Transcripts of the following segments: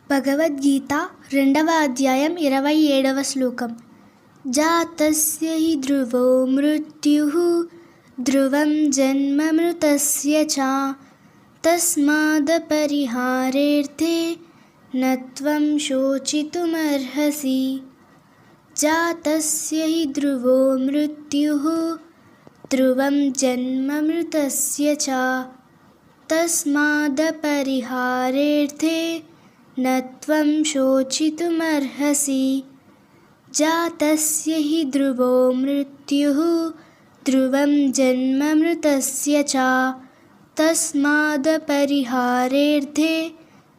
భగవద్గీత 2వ అధ్యాయం 27వ శ్లోకం. జాతస్య హి ధ్రువో మృత్యుః ధ్రువం జన్మ మృతస్య చ తస్మాదపరిహారేర్థే నత్వం శోచితుమర్హసి. జాతస్య హి ధ్రువో మృత్యుః ధ్రువం జన్మ మృతస్య చ తస్మాదపరిహారేర్థే నత్వం శోచితుమర్హసి. జాతస్య హి ధ్రువో మృత్యుః ధ్రువం జన్మ మృతస్య చ తస్మాదపరిహారేర్థే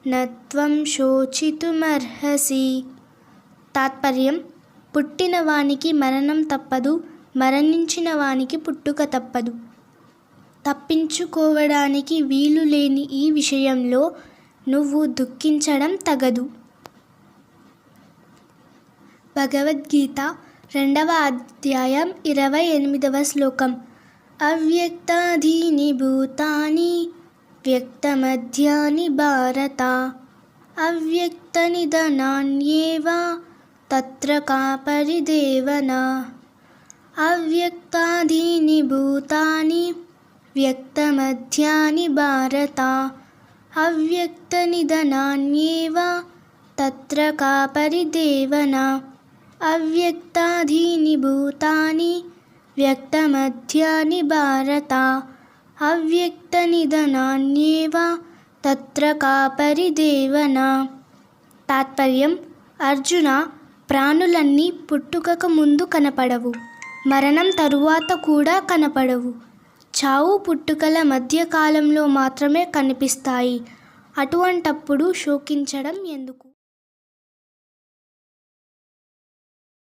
నత్వం శోచితుమర్హసి. తాత్పర్యం: పుట్టిన వానికి మరణం తప్పదు, మరణించిన వానికి పుట్టుక తప్పదు. తప్పించుకోవడానికి వీలు లేని ఈ విషయంలో నువ్వు దుఃఖించడం తగదు. భగవద్గీత 2వ అధ్యాయం 28వ శ్లోకం. అవ్యక్తాదీని భూతాని వ్యక్తమధ్యాని భారత అవ్యక్తనిధనాన్యేవ తత్ర కా పరిదేవన. అవ్యక్తాదీని భూతాని వ్యక్తమధ్యాని భారత అవ్యక్తనిధనాన్యేవ తత్ర కా పరిదేవన. అవ్యక్తాదీని భూతాని వ్యక్తమధ్యాని భారత అవ్యక్తనిధనాన్యేవ తత్ర కా పరిదేవన. తాత్పర్యం: అర్జున, ప్రాణులన్నీ పుట్టుకకు ముందు కనపడవు, మరణం తరువాత కూడా కనపడవు. చావు పుట్టుకల మధ్యకాలంలో మాత్రమే కనిపిస్తాయి. అటువంటప్పుడు శోకించడం ఎందుకు?